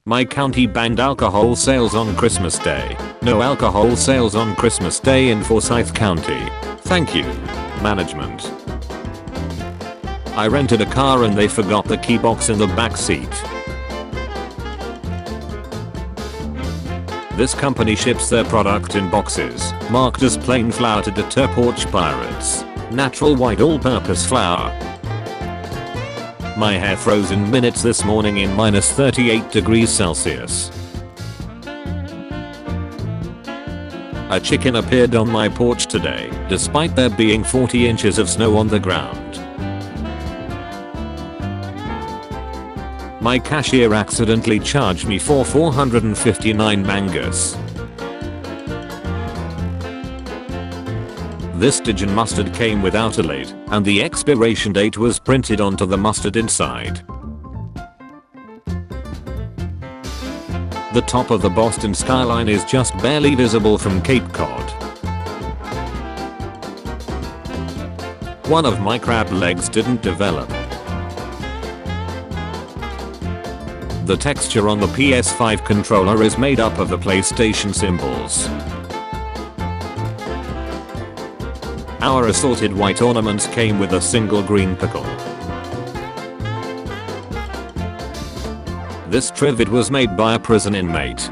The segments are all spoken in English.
My county banned alcohol sales on Christmas Day. No alcohol sales on Christmas Day in Forsyth County. Thank you, management. I rented a car and they forgot the key box in the back seat. This company ships their product in boxes, marked as plain flour to deter porch pirates. Natural white all-purpose flour. My hair froze in minutes this morning in -38°C. A chicken appeared on my porch today, despite there being 40 inches of snow on the ground. My cashier accidentally charged me for 459 mangas. This Dijon mustard came without a lid, and the expiration date was printed onto the mustard inside. The top of the Boston skyline is just barely visible from Cape Cod. One of my crab legs didn't develop. The texture on the PS5 controller is made up of the PlayStation symbols. Our assorted white ornaments came with a single green pickle. This trivet was made by a prison inmate.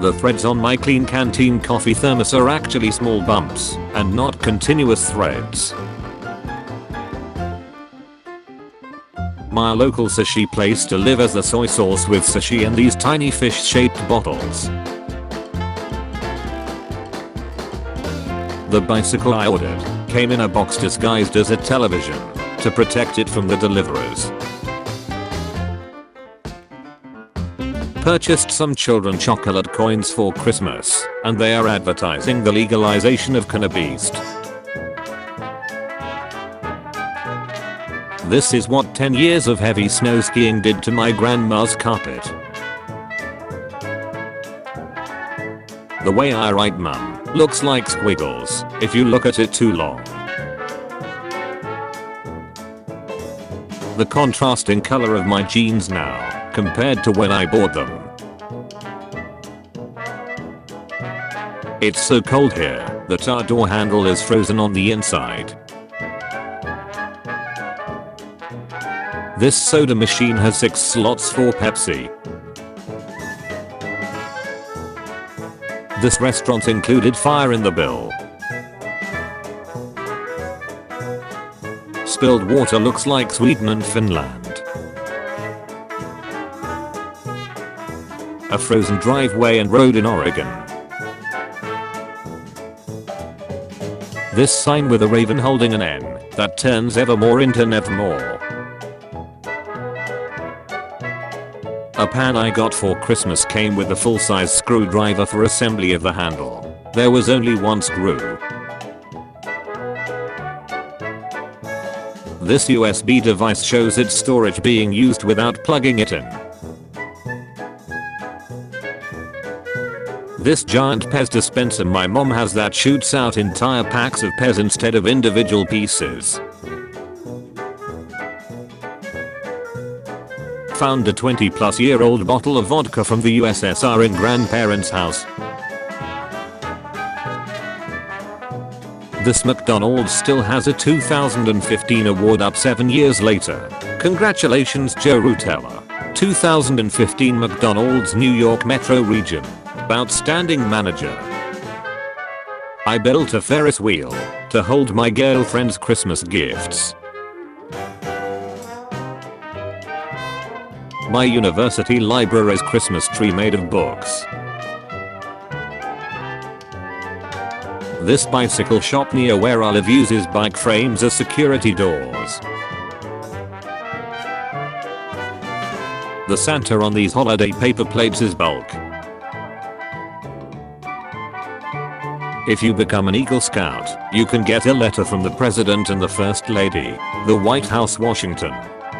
The threads on my clean canteen coffee thermos are actually small bumps, and not continuous threads. My local sushi place delivers the soy sauce with sushi in these tiny fish-shaped bottles. The bicycle I ordered came in a box disguised as a television to protect it from the deliverers. Purchased some children chocolate coins for Christmas, and they are advertising the legalization of cannabis. This is what 10 years of heavy snow skiing did to my grandma's carpet. The way I write mum looks like squiggles if you look at it too long. The contrasting color of my jeans now compared to when I bought them. It's so cold here that our door handle is frozen on the inside. This soda machine has 6 slots for Pepsi. This restaurant included fire in the bill. Spilled water looks like Sweden and Finland. A frozen driveway and road in Oregon. This sign with a raven holding an N that turns evermore into nevermore. A pan I got for Christmas came with a full-size screwdriver for assembly of the handle. There was only one screw. This USB device shows its storage being used without plugging it in. This giant Pez dispenser my mom has that shoots out entire packs of Pez instead of individual pieces. Found a 20-plus-year-old bottle of vodka from the USSR in grandparents' house. This McDonald's still has a 2015 award up 7 years later. Congratulations Joe Rutella. 2015 McDonald's New York Metro Region. Outstanding Manager. I built a Ferris wheel to hold my girlfriend's Christmas gifts. My university library's Christmas tree made of books. This bicycle shop near where I live uses bike frames as security doors. The Santa on these holiday paper plates is bulk. If you become an Eagle Scout, you can get a letter from the President and the First Lady, the White House, Washington.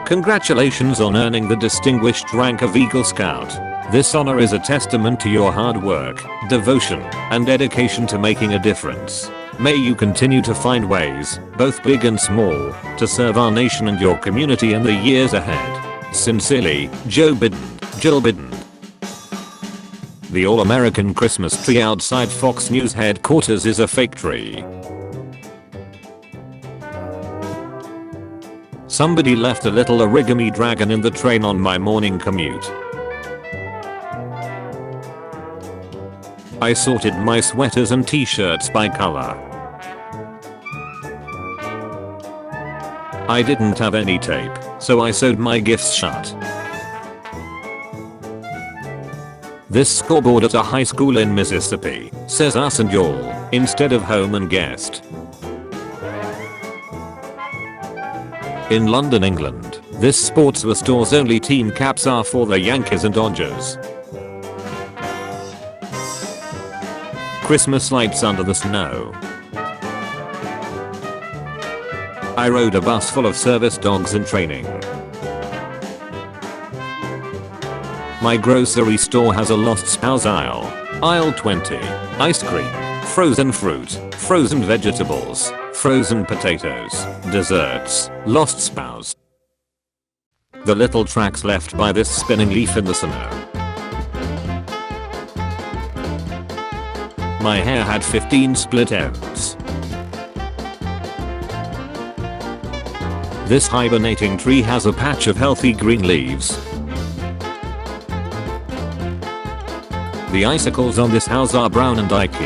Congratulations on earning the distinguished rank of Eagle Scout. This honor is a testament to your hard work, devotion, and dedication to making a difference. May you continue to find ways, both big and small, to serve our nation and your community in the years ahead. Sincerely, Joe Biden, Jill Biden. The all-American Christmas tree outside Fox News headquarters is a fake tree. Somebody left a little origami dragon in the train on my morning commute. I sorted my sweaters and t-shirts by color. I didn't have any tape, so I sewed my gifts shut. This scoreboard at a high school in Mississippi says us and y'all instead of home and guest. In London, England, this sportswear store's only team caps are for the Yankees and Dodgers. Christmas lights under the snow. I rode a bus full of service dogs in training. My grocery store has a lost spouse aisle. Aisle 20. Ice cream, frozen fruit, frozen vegetables, frozen potatoes, desserts, lost spouse. The little tracks left by this spinning leaf in the snow. My hair had 15 split ends. This hibernating tree has a patch of healthy green leaves. The icicles on this house are brown and icky.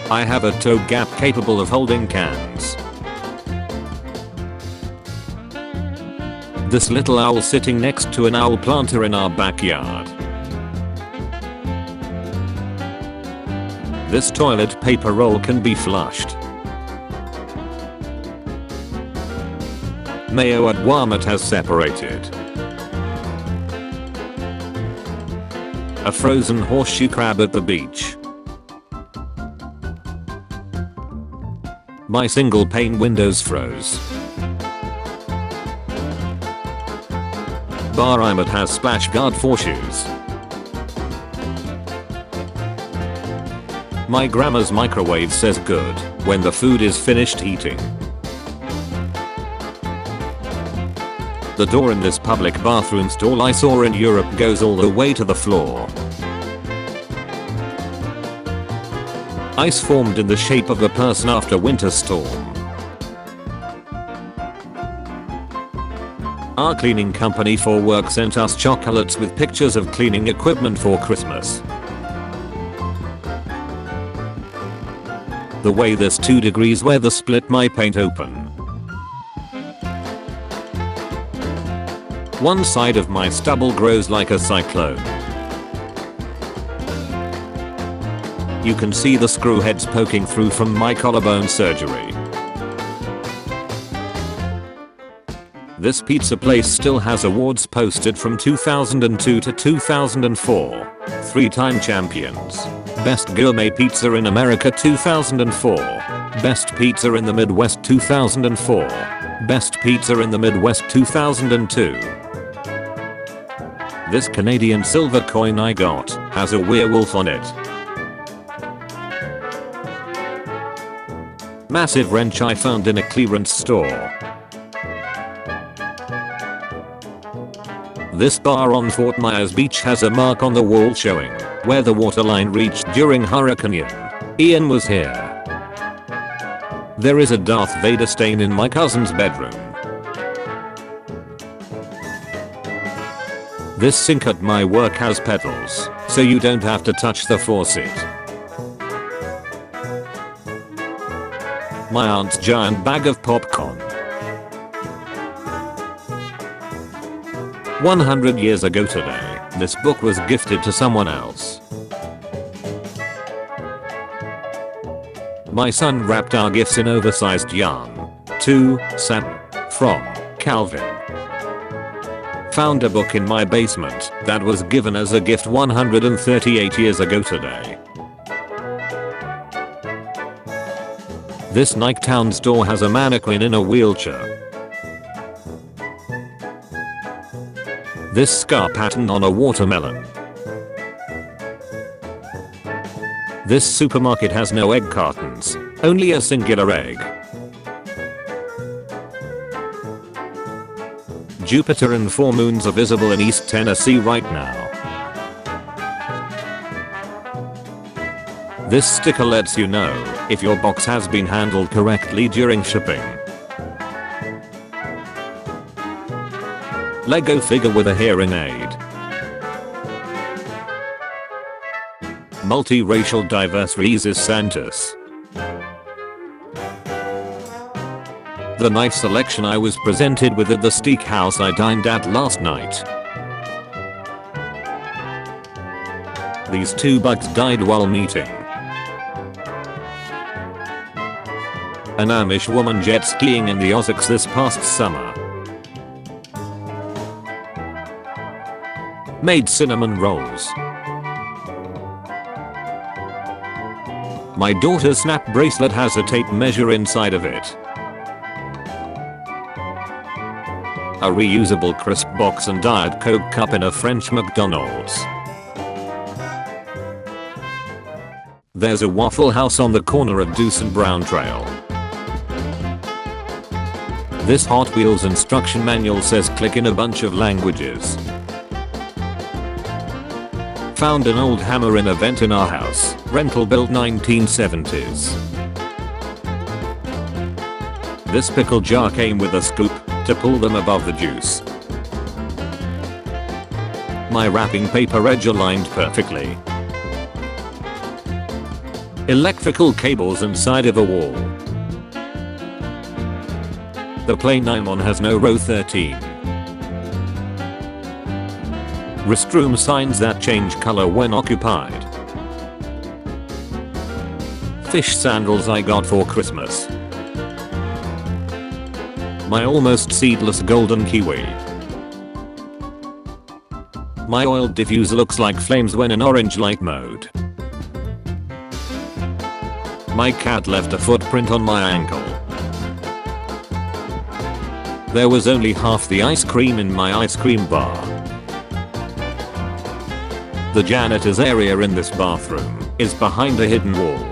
I have a toe gap capable of holding cans. This little owl sitting next to an owl planter in our backyard. This toilet paper roll can be flushed. Mayo at Walmart has separated. A frozen horseshoe crab at the beach. My single pane windows froze. Bar I'm at has splash guard for shoes. My grandma's microwave says good when the food is finished heating. The door in this public bathroom stall I saw in Europe goes all the way to the floor. Ice formed in the shape of a person after winter storm. Our cleaning company for work sent us chocolates with pictures of cleaning equipment for Christmas. The way this 2 degrees weather split my paint open. One side of my stubble grows like a cyclone. You can see the screw heads poking through from my collarbone surgery. This pizza place still has awards posted from 2002 to 2004. 3-time champions. Best Gourmet Pizza in America 2004. Best Pizza in the Midwest 2004. Best Pizza in the Midwest 2002. This Canadian silver coin I got has a werewolf on it. Massive wrench I found in a clearance store. This bar on Fort Myers Beach has a mark on the wall showing where the waterline reached during Hurricane Ian. Ian was here. There is a Darth Vader stain in my cousin's bedroom. This sink at my work has pedals, so you don't have to touch the faucet. My aunt's giant bag of popcorn. 100 years ago today, this book was gifted to someone else. My son wrapped our gifts in oversized yarn. To Sam from Calvin. Found a book in my basement that was given as a gift 138 years ago today. This Niketown store has a mannequin in a wheelchair. This scar pattern on a watermelon. This supermarket has no egg cartons, only a singular egg. Jupiter and 4 moons are visible in East Tennessee right now. This sticker lets you know if your box has been handled correctly during shipping. Lego figure with a hearing aid. Multiracial diverse Rhesus Santos. The knife selection I was presented with at the steakhouse I dined at last night. These 2 bugs died while meeting. An Amish woman jet skiing in the Ozarks this past summer. Made cinnamon rolls. My daughter's snap bracelet has a tape measure inside of it. A reusable crisp box and Diet Coke cup in a French McDonald's. There's a Waffle House on the corner of Deuce and Brown Trail. This Hot Wheels instruction manual says click in a bunch of languages. Found an old hammer in a vent in our house, rental built 1970s. This pickle jar came with a scoop to pull them above the juice. My wrapping paper edge aligned perfectly. Electrical cables inside of a wall. The plane I'm on has no row 13. Restroom signs that change color when occupied. Fish sandals I got for Christmas. My almost seedless golden kiwi. My oil diffuser looks like flames when in orange light mode. My cat left a footprint on my ankle. There was only half the ice cream in my ice cream bar. The janitor's area in this bathroom is behind a hidden wall.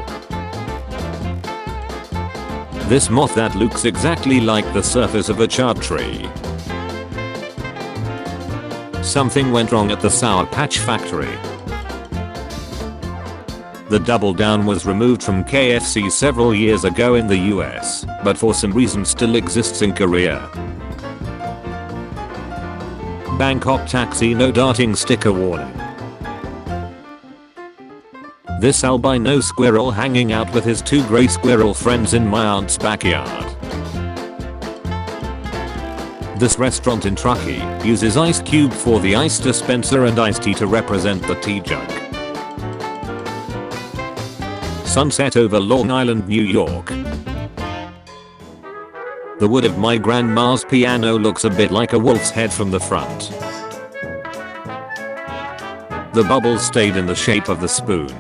This moth that looks exactly like the surface of a chard tree. Something went wrong at the Sour Patch factory. The Double Down was removed from KFC several years ago in the US, but for some reason still exists in Korea. Bangkok taxi no darting sticker warning. This albino squirrel hanging out with his 2 grey squirrel friends in my aunt's backyard. This restaurant in Truckee uses ice cube for the ice dispenser and iced tea to represent the tea jug. Sunset over Long Island, New York. The wood of my grandma's piano looks a bit like a wolf's head from the front. The bubbles stayed in the shape of the spoon.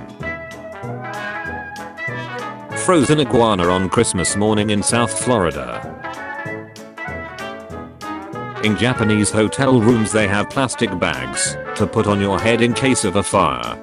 Frozen iguana on Christmas morning in South Florida. In Japanese hotel rooms they have plastic bags to put on your head in case of a fire.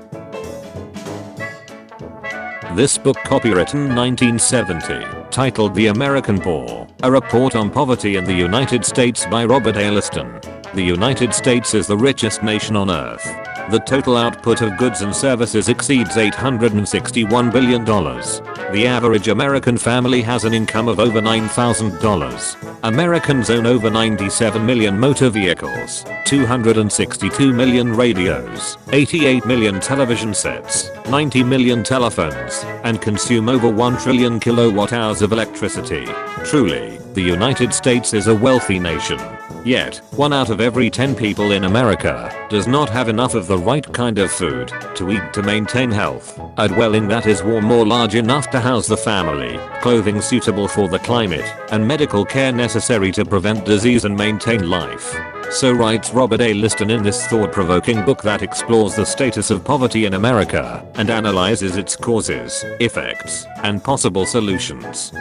This book copywritten 1970, titled The American Poor, a report on poverty in the United States by Robert A. Liston. The United States is the richest nation on earth. The total output of goods and services exceeds $861 billion. The average American family has an income of over $9,000. Americans own over 97 million motor vehicles, 262 million radios, 88 million television sets, 90 million telephones, and consume over 1 trillion kilowatt hours of electricity. Truly, the United States is a wealthy nation. Yet, 1 out of every 10 people in America does not have enough of the right kind of food to eat to maintain health, a dwelling that is warm or large enough to house the family, clothing suitable for the climate, and medical care necessary to prevent disease and maintain life. So writes Robert A. Liston in this thought-provoking book that explores the status of poverty in America and analyzes its causes, effects, and possible solutions.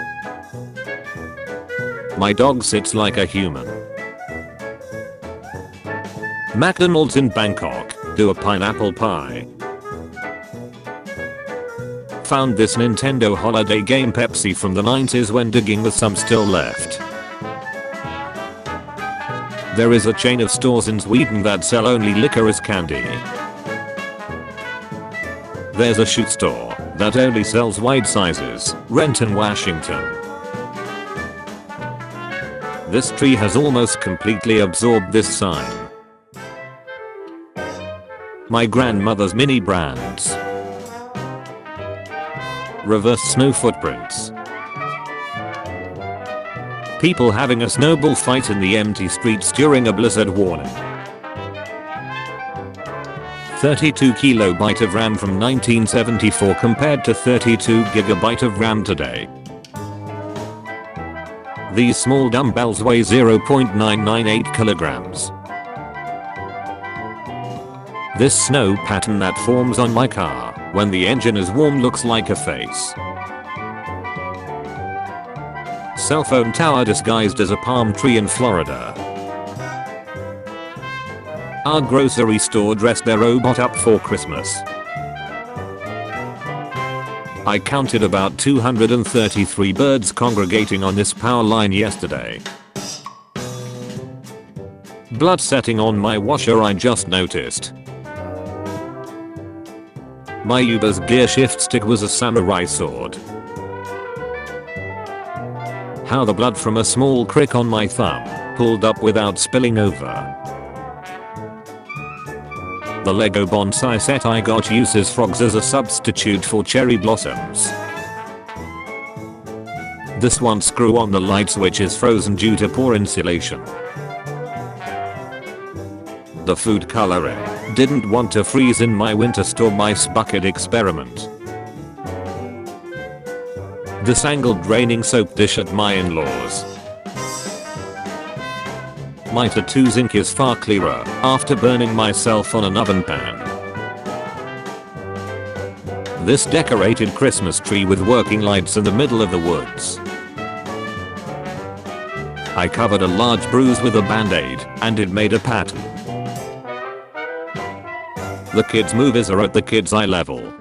My dog sits like a human. McDonald's in Bangkok do a pineapple pie. Found this Nintendo holiday game Pepsi from the 90s when digging with some still left. There is a chain of stores in Sweden that sell only licorice candy. There's a shoe store that only sells wide sizes, Renton, Washington. This tree has almost completely absorbed this sign. My grandmother's mini brands. Reverse snow footprints. People having a snowball fight in the empty streets during a blizzard warning. 32 kilobyte of RAM from 1974 compared to 32 gigabyte of RAM today. These small dumbbells weigh 0.998 kilograms. This snow pattern that forms on my car when the engine is warm looks like a face. Cell phone tower disguised as a palm tree in Florida. Our grocery store dressed their robot up for Christmas. I counted about 233 birds congregating on this power line yesterday. Blood setting on my washer, I just noticed. My Uber's gear shift stick was a samurai sword. How the blood from a small crick on my thumb pulled up without spilling over. The Lego bonsai set I got uses frogs as a substitute for cherry blossoms. This one screw on the light switch is frozen due to poor insulation. The food coloring didn't want to freeze in my winter storm ice bucket experiment. This angled draining soap dish at my in-laws. My tattoo's ink is far clearer after burning myself on an oven pan. This decorated Christmas tree with working lights in the middle of the woods. I covered a large bruise with a band-aid and it made a pattern. The kids' movies are at the kids' eye level.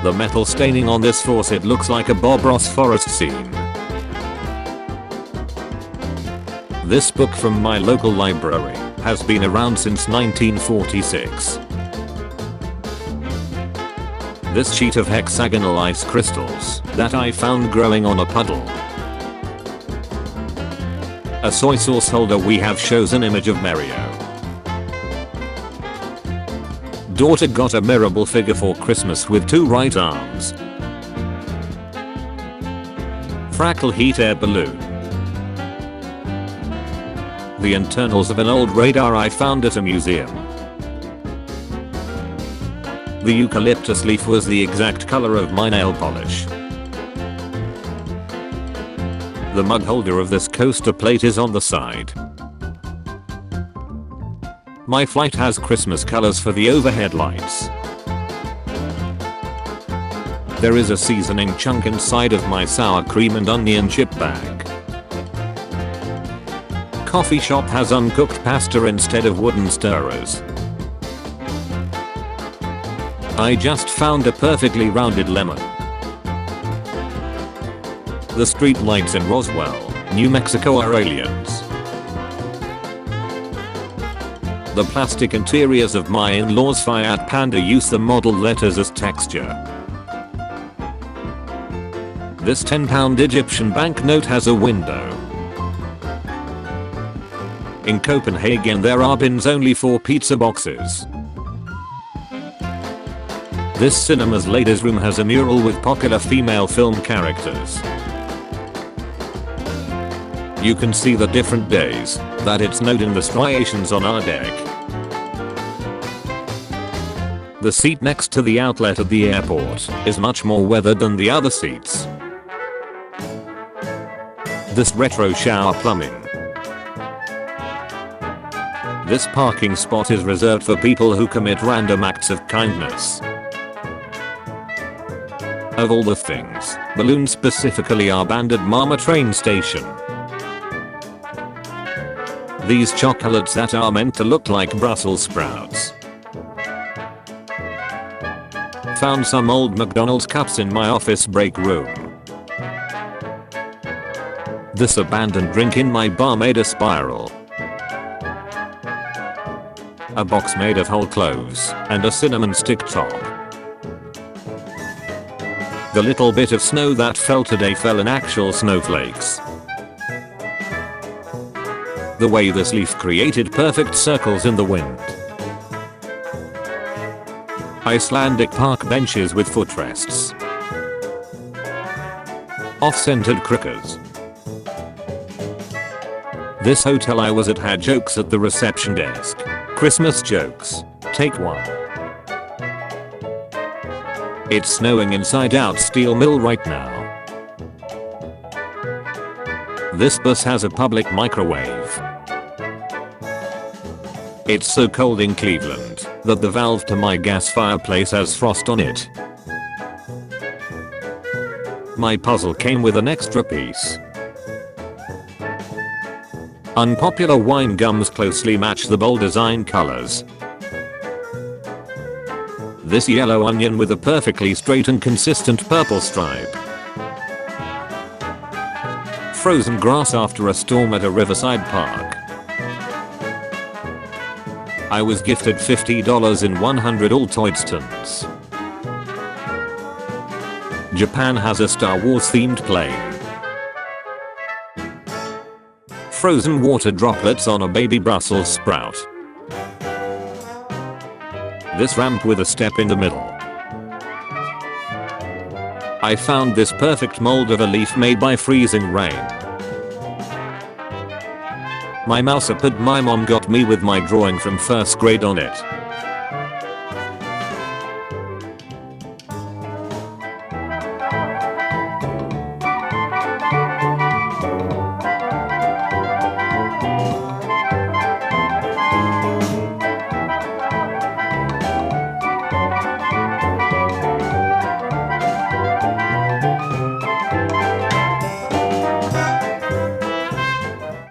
The metal staining on this faucet looks like a Bob Ross forest scene. This book from my local library has been around since 1946. This sheet of hexagonal ice crystals that I found growing on a puddle. A soy sauce holder we have shows an image of Mario. Daughter got a mirable figure for Christmas with 2 right arms. Frackle heat air balloon. The internals of an old radar I found at a museum. The eucalyptus leaf was the exact color of my nail polish. The mug holder of this coaster plate is on the side. My flight has Christmas colors for the overhead lights. There is a seasoning chunk inside of my sour cream and onion chip bag. Coffee shop has uncooked pasta instead of wooden stirrers. I just found a perfectly rounded lemon. The street lights in Roswell, New Mexico are aliens. The plastic interiors of my in-laws' Fiat Panda use the model letters as texture. This £10 Egyptian banknote has a window. In Copenhagen there are bins only for pizza boxes. This cinema's ladies' room has a mural with popular female film characters. You can see the different days that it snowed in the striations on our deck. The seat next to the outlet at the airport is much more weathered than the other seats. This retro shower plumbing. This parking spot is reserved for people who commit random acts of kindness. Of all the things, balloons specifically are banned at Mama train station. These chocolates that are meant to look like Brussels sprouts. Found some old McDonald's cups in my office break room. This abandoned drink in my bar made a spiral. A box made of whole cloves and a cinnamon stick top. The little bit of snow that fell today fell in actual snowflakes. The way this leaf created perfect circles in the wind. Icelandic park benches with footrests. Off-centered crickets. This hotel I was at had jokes at the reception desk. Christmas jokes. Take one. It's snowing inside out Steel Mill right now. This bus has a public microwave. It's so cold in Cleveland that the valve to my gas fireplace has frost on it. My puzzle came with an extra piece. Unpopular wine gums closely match the bowl design colors. This yellow onion with a perfectly straight and consistent purple stripe. Frozen grass after a storm at a riverside park. I was gifted $50 in 100 Altoidstons. Japan has a Star Wars themed plane. Frozen water droplets on a baby Brussels sprout. This ramp with a step in the middle. I found this perfect mold of a leaf made by freezing rain. My mousepad my mom got me with my drawing from first grade on it.